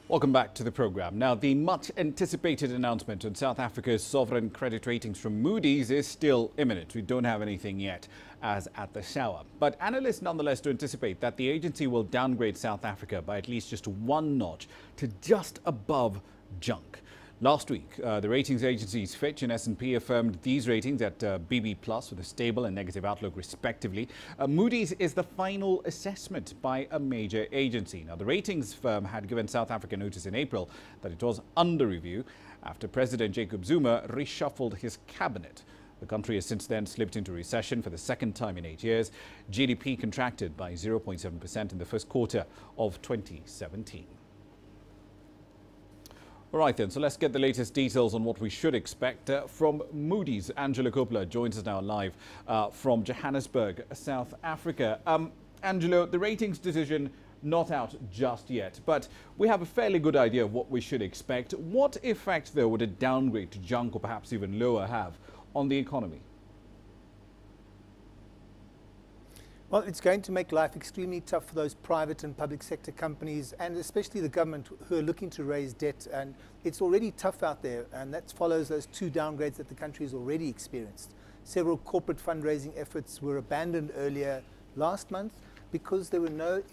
Welcome back to the program. Now, the much anticipated announcement on South Africa's sovereign credit ratings from Moody's is still imminent. We don't have anything yet as at the shower. But analysts nonetheless do anticipate that the agency will downgrade South Africa by at least just one notch to just above junk. Last week, the ratings agencies Fitch and S-and-P affirmed these ratings at BB+ with a stable and negative outlook respectively. Moody's is the final assessment by a major agency. Now, the ratings firm had given South Africa notice in April that it was under review after President Jacob Zuma reshuffled his cabinet. The country has since then slipped into recession for the second time in 8 years. GDP contracted by 0.7% in the first quarter of 2017. All right then, so let's get the latest details on what we should expect from Moody's. Angelo Coppola joins us now live from Johannesburg, South Africa. Angelo, the ratings decision not out just yet, but we have a fairly good idea of what we should expect. What effect, though, would a downgrade to junk or perhaps even lower have on the economy? Well, it's going to make life extremely tough for those private and public sector companies, and especially the government, who are looking to raise debt. And it's already tough out there, and that follows those two downgrades that the country has already experienced. Several corporate fundraising efforts were abandoned earlier last month because there were no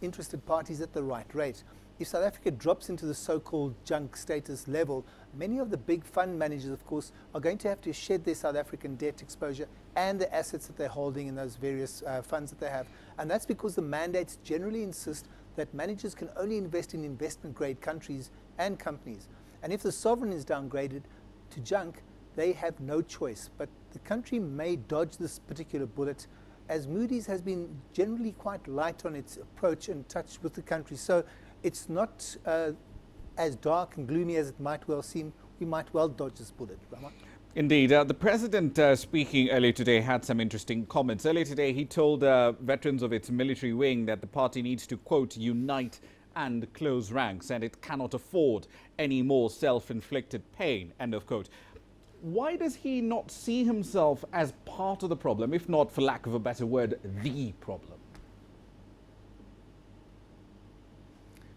interested parties at the right rate. If South Africa drops into the so-called junk status level, many of the big fund managers, of course, are going to have to shed their South African debt exposure and the assets that they're holding in those various funds that they have. And that's because the mandates generally insist that managers can only invest in investment-grade countries and companies. And if the sovereign is downgraded to junk, they have no choice. But the country may dodge this particular bullet, as Moody's has been generally quite light on its approach and touch with the country. So it's not as dark and gloomy as it might well seem. We might well dodge this bullet. Rahman? Indeed. The president speaking earlier today had some interesting comments. Earlier today, he told veterans of its military wing that the party needs to, quote, unite and close ranks, and it cannot afford any more self-inflicted pain, end of quote. Why does he not see himself as part of the problem, if not, for lack of a better word, the problem?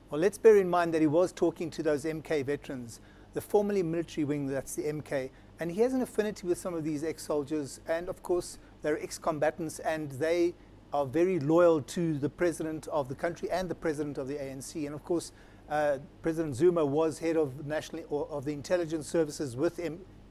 Well, let's bear in mind that he was talking to those MK veterans, the formerly military wing, that's the MK, and he has an affinity with some of these ex-soldiers, and of course they're ex-combatants, and they are very loyal to the president of the country and the president of the ANC. And of course, President Zuma was head of the intelligence services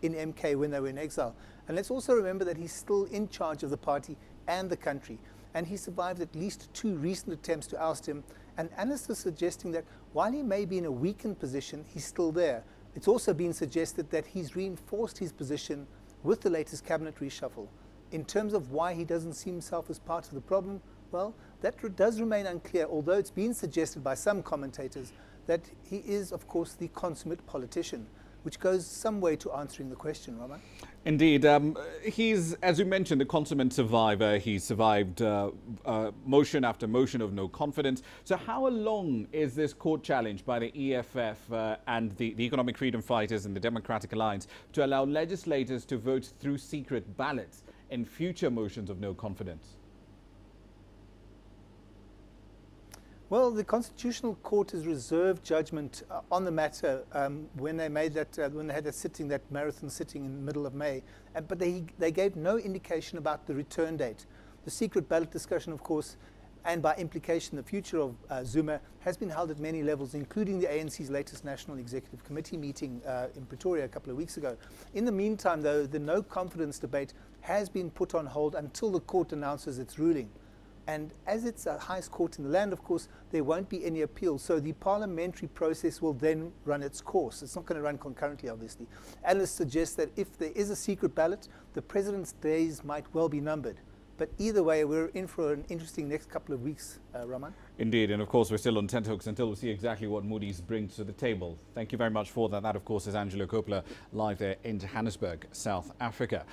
in MK when they were in exile. And let's also remember that he's still in charge of the party and the country, and he survived at least 2 recent attempts to oust him. And analysts are suggesting that while he may be in a weakened position, he's still there. It's also been suggested that he's reinforced his position with the latest cabinet reshuffle. In terms of why he doesn't see himself as part of the problem, well, that does remain unclear, although it's been suggested by some commentators that he is, of course, the consummate politician, which goes some way to answering the question, Rahman. Indeed. He's, as you mentioned, the consummate survivor. He survived motion after motion of no confidence. So how long is this court challenge by the EFF and the Economic Freedom Fighters and the Democratic Alliance to allow legislators to vote through secret ballots in future motions of no confidence? Well, the Constitutional Court has reserved judgment on the matter when they made that, when they had that marathon sitting in the middle of May. But they gave no indication about the return date. The secret ballot discussion, of course, and by implication, the future of Zuma has been held at many levels, including the ANC's latest National Executive Committee meeting in Pretoria a couple of weeks ago. In the meantime, though, the no confidence debate has been put on hold until the court announces its ruling. And as it's the highest court in the land, of course, there won't be any appeal. So the parliamentary process will then run its course. It's not going to run concurrently, obviously. Analysts suggest that if there is a secret ballot, the president's days might well be numbered. But either way, we're in for an interesting next couple of weeks, Rahman. Indeed. And of course, we're still on tenterhooks until we see exactly what Moody's brings to the table. Thank you very much for that. That, of course, is Angelo Coppola live there in Johannesburg, South Africa.